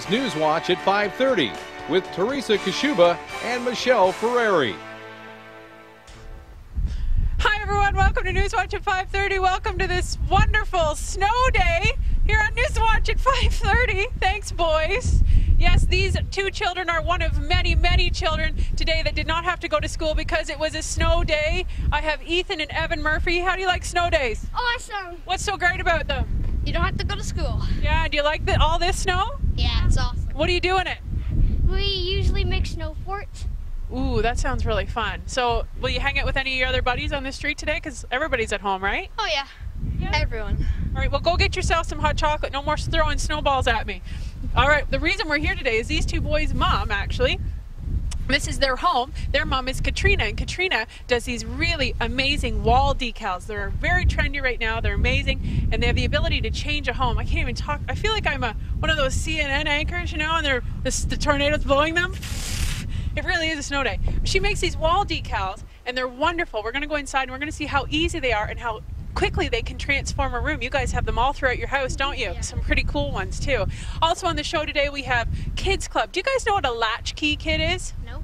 is News Watch at 5:30 with Teresa Kashuba and Michelle Ferreri. Hi everyone, welcome to News Watch at 5:30. Welcome to this wonderful snow day here on News Watch at 5:30. Thanks, boys. Yes, these two children are one of many, many children today that did not have to go to school because it was a snow day. I have Ethan and Evan Murphy. How do you like snow days? Awesome. What's so great about them? You don't have to go to school. Yeah, do you like all this snow? Yeah, it's awesome. What do you do in it? We usually make snow forts. Ooh, that sounds really fun. So, will you hang out with any of your other buddies on the street today? Because everybody's at home, right? Oh yeah. Yeah. Everyone. All right, well, go get yourself some hot chocolate. No more throwing snowballs at me. All right, the reason we're here today is these two boys' mom, actually. This is their home. Their mom is Katrina, and Katrina does these really amazing wall decals. They're very trendy right now. They're amazing, and they have the ability to change a home. I can't even talk. I feel like I'm one of those CNN anchors, you know, and the tornado's blowing them. It really is a snow day. She makes these wall decals, and they're wonderful. We're going to go inside, and we're going to see how easy they are and how quickly they can transform a room. You guys have them all throughout your house, don't you? Yeah. Some pretty cool ones too. Also on the show today we have Kids Club. Do you guys know what a latchkey kid is? No.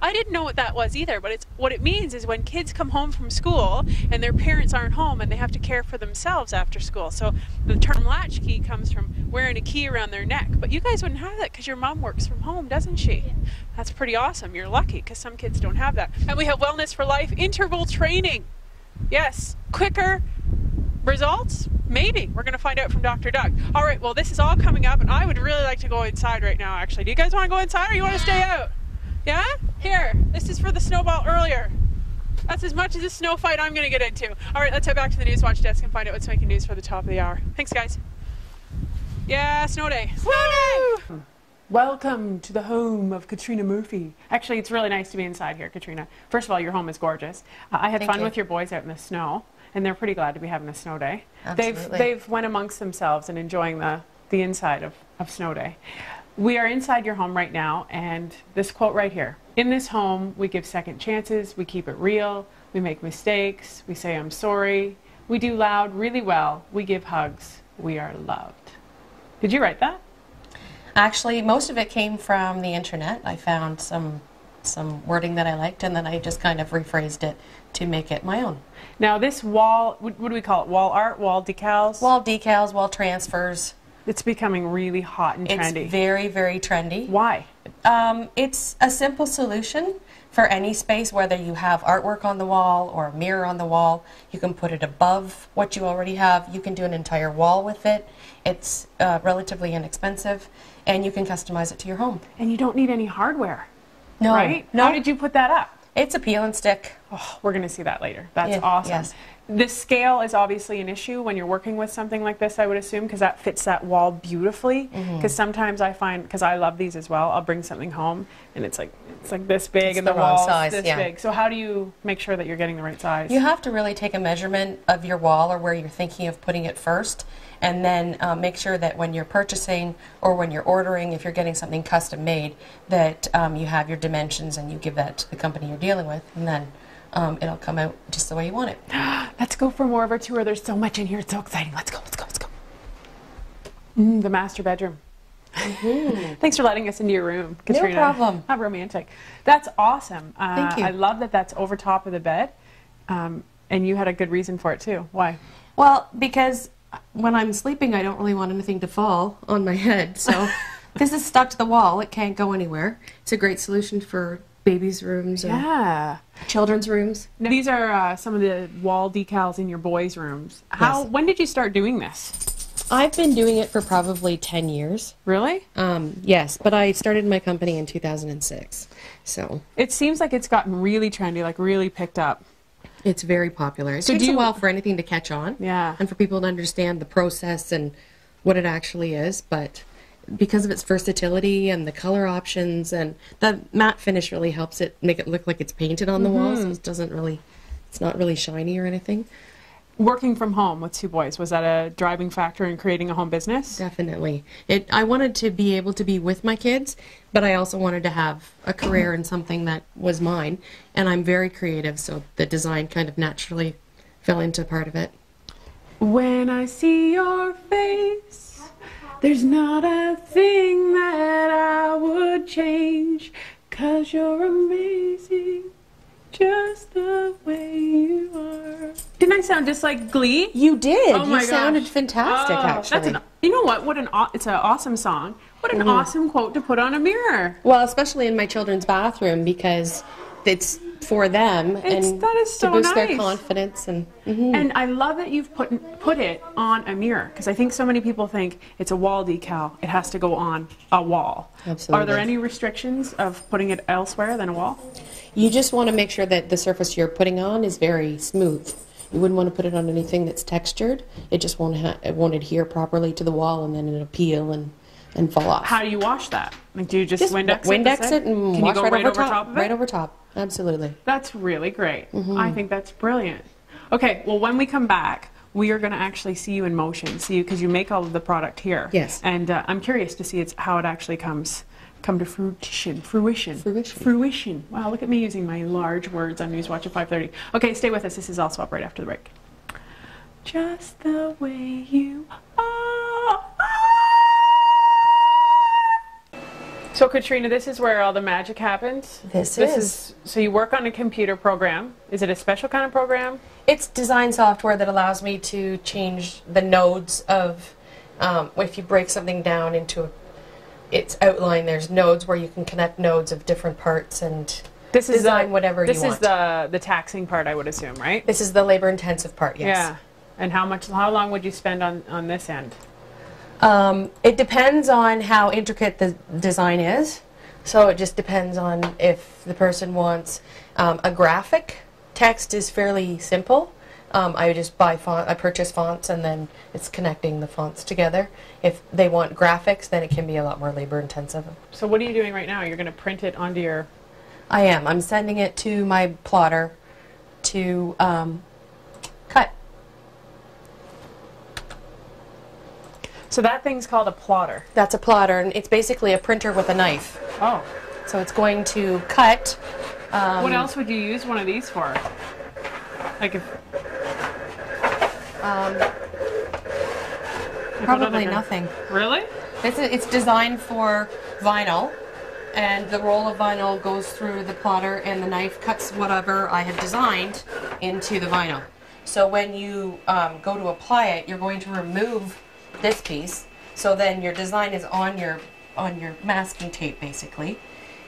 I didn't know what that was either, but what it means is when kids come home from school and their parents aren't home and they have to care for themselves after school. So the term latchkey comes from wearing a key around their neck. But you guys wouldn't have that because your mom works from home, doesn't she? Yeah. That's pretty awesome. You're lucky because some kids don't have that. And we have Wellness for Life interval training. Yes, quicker results? Maybe. We're going to find out from Dr. Doug. All right, well, this is all coming up, and I would really like to go inside right now, actually. Do you guys want to go inside, or you want to stay out? Yeah? Here, this is for the snowball earlier. That's as much as a snow fight I'm going to get into. All right, let's head back to the News Watch desk and find out what's making news for the top of the hour. Thanks, guys. Yeah, snow day. Snow day! Welcome to the home of Katrina Murphy. Actually, it's really nice to be inside here, Katrina. First of all, your home is gorgeous. I had fun with your boys out in the snow, and they're pretty glad to be having a snow day. Absolutely. They've went amongst themselves and enjoying the inside of snow day. We are inside your home right now, and this quote right here. In this home, we give second chances, we keep it real, we make mistakes, we say I'm sorry, we do loud really well, we give hugs, we are loved. Did you write that? Actually, most of it came from the internet. I found some wording that I liked, and then I just kind of rephrased it to make it my own. Now this wall, what do we call it? Wall art, wall decals? Wall decals, wall transfers. It's becoming really hot and trendy. It's very, very trendy. Why? It's a simple solution for any space, whether you have artwork on the wall or a mirror on the wall. You can put it above what you already have. You can do an entire wall with it. It's relatively inexpensive, and you can customize it to your home. And you don't need any hardware. No. Right? No. How did you put that up? It's a peel and stick. Oh, we're going to see that later. That's Yeah, awesome. yes. The scale is obviously an issue when you're working with something like this, I would assume, because that fits that wall beautifully. Because sometimes I find, because I love these as well, I'll bring something home and it's like this big, It's and the wrong wall's size, this yeah. big. So how do you make sure that you're getting the right size? You have to really take a measurement of your wall or where you're thinking of putting it first, and then make sure that when you're purchasing or when you're ordering, if you're getting something custom made, that you have your dimensions and you give that to the company you're dealing with, and then it'll come out just the way you want it. Let's go for more of our tour. There's so much in here. It's so exciting. Let's go, let's go, let's go. The master bedroom. Thanks for letting us into your room, Katrina. No problem. How romantic. That's awesome. Thank you. I love that that's over top of the bed. And you had a good reason for it too. Why? Well, because when I'm sleeping, I don't really want anything to fall on my head. So this is stuck to the wall. It can't go anywhere. It's a great solution for babies' rooms or children's rooms. Now, these are some of the wall decals in your boys' rooms. Yes. When did you start doing this? I've been doing it for probably 10 years. Really? Yes, but I started my company in 2006. So it seems like it's gotten really trendy, like really picked up. it's very popular. It So takes a while for anything to catch on. Yeah. And for people to understand the process and what it actually is, but because of its versatility and the color options, and the matte finish really helps it make it look like it's painted on the wall, so it doesn't really, it's not really shiny or anything. Working from home with two boys, was that a driving factor in creating a home business? Definitely. I wanted to be able to be with my kids, but I also wanted to have a career in something that was mine, and I'm very creative, so the design kind of naturally fell into part of it. When I see your face, there's not a thing that change, 'cause you're amazing, just the way you are. Didn't I sound just like Glee? You did. Oh my You sounded gosh. fantastic, actually. You know what? It's an awesome song. What an awesome quote to put on a mirror. Well, especially in my children's bathroom, because it's for them and that is so to boost their nice. confidence. And And I love that you've put it on a mirror, because I think so many people think it's a wall decal. It has to go on a wall. Absolutely. Are there any restrictions of putting it elsewhere than a wall? you just want to make sure that the surface you're putting on is very smooth. You wouldn't want to put it on anything that's textured. It just it won't adhere properly to the wall, and then it'll peel and fall off. How do you wash that? Like, do you just Windex Windex it and Can wash you go right over top of it? Right over top. Absolutely. That's really great. I think that's brilliant. Okay, well, when we come back, we are going to actually see you in motion, because you make all of the product here. Yes. And I'm curious to see how it actually come to fruition. Wow, look at me using my large words on Newswatch at 5:30. Okay, stay with us. This is All Swap right after the break. Just the way you are. So, Katrina, this is where all the magic happens? This is. So you work on a computer program. Is it a special kind of program? It's design software that allows me to change the nodes of, if you break something down into its outline, there's nodes where you can connect nodes of different parts and design whatever you want. This is the taxing part, I would assume, right? This is the labor-intensive part, yes. Yeah. And how long would you spend on this end? It depends on how intricate the design is. So it just depends on if the person wants a graphic. Text is fairly simple. I just buy I purchase fonts, and then it's connecting the fonts together. If they want graphics, then it can be a lot more labor intensive. So what are you doing right now? You're going to print it onto your... I am. I'm sending it to my plotter to cut. So that thing's called a plotter. That's a plotter, and it's basically a printer with a knife. Oh. So it's going to cut. What else would you use one of these for? Like if... Probably nothing. Really? It's designed for vinyl, and the roll of vinyl goes through the plotter, and the knife cuts whatever I have designed into the vinyl. So when you go to apply it, you're going to remove this piece, so then your design is on your masking tape, basically,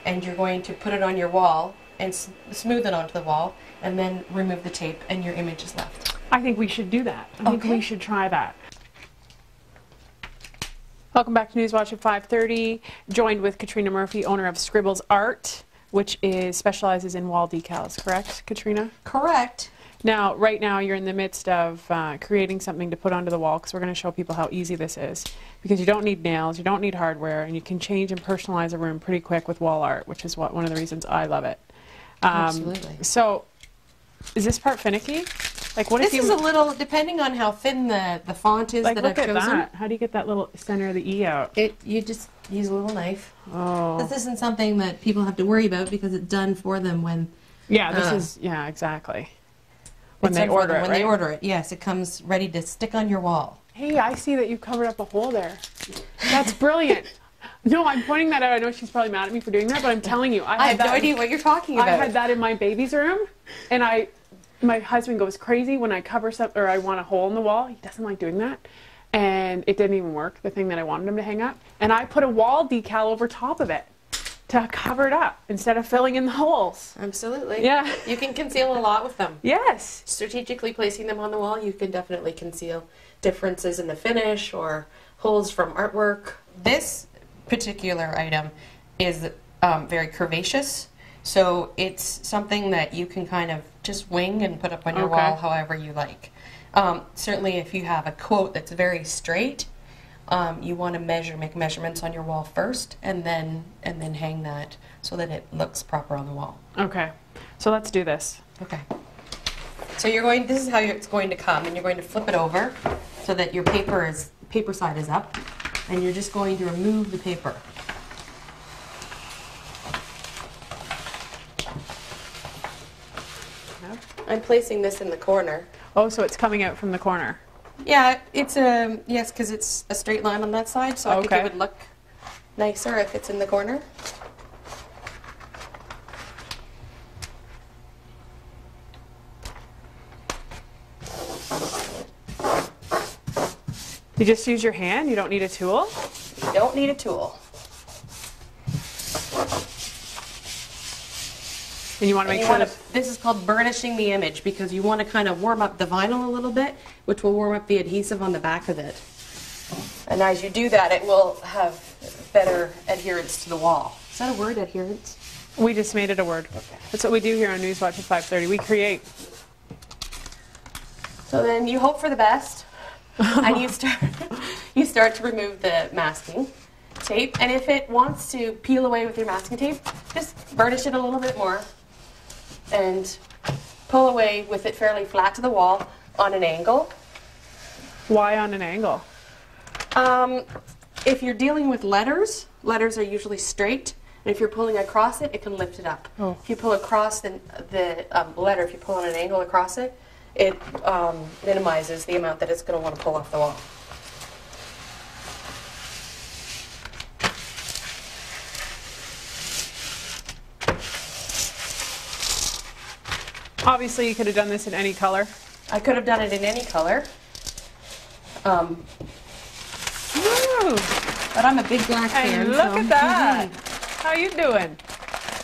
and you're going to put it on your wall and smooth it onto the wall, and then remove the tape, and your image is left. I think we should do that. I think we should try that. Welcome back to Newswatch at 5:30. Joined with Katrina Murphy, owner of skribblz Art, which specializes in wall decals. Correct, Katrina? Correct. Now, right now, you're in the midst of creating something to put onto the wall, because we're going to show people how easy this is. Because you don't need nails, you don't need hardware, and you can change and personalize a room pretty quick with wall art, which is one of the reasons I love it. Absolutely. So, is this part finicky? Like, what if This is a little, depending on how thin the font is that I've chosen. Look at that. How do you get that little center of the E out? You just use a little knife. Oh. This isn't something that people have to worry about, because it's done for them when... Yeah, this is, yeah, exactly. When they order it, When they order it, yes. It comes ready to stick on your wall. Hey, I see that you've covered up a hole there. That's brilliant. No, I'm pointing that out. I know she's probably mad at me for doing that, but I'm telling you. I have no idea what you're talking about. I had that in my baby's room, and my husband goes crazy when I cover something, or I want a hole in the wall. He doesn't like doing that. And it didn't even work, the thing that I wanted him to hang up. And I put a wall decal over top of it to cover it up instead of filling in the holes. Absolutely. Yeah. You can conceal a lot with them. Yes. Strategically placing them on the wall, you can definitely conceal differences in the finish or holes from artwork. This particular item is very curvaceous, so it's something that you can kind of just wing and put up on your wall however you like. Certainly if you have a quote that's very straight, you want to make measurements on your wall first, and then hang that so that it looks proper on the wall. Okay, so let's do this. Okay. So this is how it's going to come, and you're going to flip it over so that your paper side is up, and you're just going to remove the paper. I'm placing this in the corner. Oh, so it's coming out from the corner. Yeah, yes, because it's a straight line on that side, so I think it would look nicer if it's in the corner. You just use your hand? You don't need a tool? You don't need a tool. And you want to make And you sure wanna, that... this is called burnishing the image because you want to kind of warm up the vinyl a little bit, which will warm up the adhesive on the back of it. And as you do that, it will have better adherence to the wall. Is that a word, adherence? We just made it a word. Okay. That's what we do here on Newswatch at 5:30. We create. So then you hope for the best, and you start to remove the masking tape. And if it wants to peel away with your masking tape, just burnish it a little bit more and pull away with it fairly flat to the wall on an angle. Why on an angle? If you're dealing with letters, letters are usually straight, and if you're pulling across it, it can lift it up. Oh. If you pull across the letter, if you pull on an angle across it, it minimizes the amount that it's going to want to pull off the wall. Obviously, you could have done this in any color. I could have done it in any color, Woo! but I'm a big black fan. And look at that. How you doing?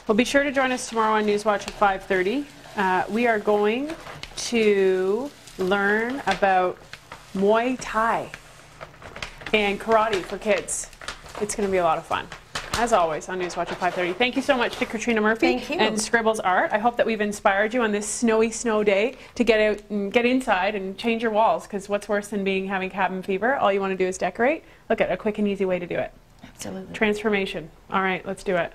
Well, be sure to join us tomorrow on Newswatch at 5:30. We are going to learn about Muay Thai and karate for kids. It's going to be a lot of fun. As always, on Newswatch at 5:30. Thank you so much to Katrina Murphy Thank you. and Skribblz Art. I hope that we've inspired you on this snowy snow day to get out and get inside and change your walls, because what's worse than having cabin fever? All you want to do is decorate. Look at a quick and easy way to do it. Absolutely. Transformation. All right, let's do it.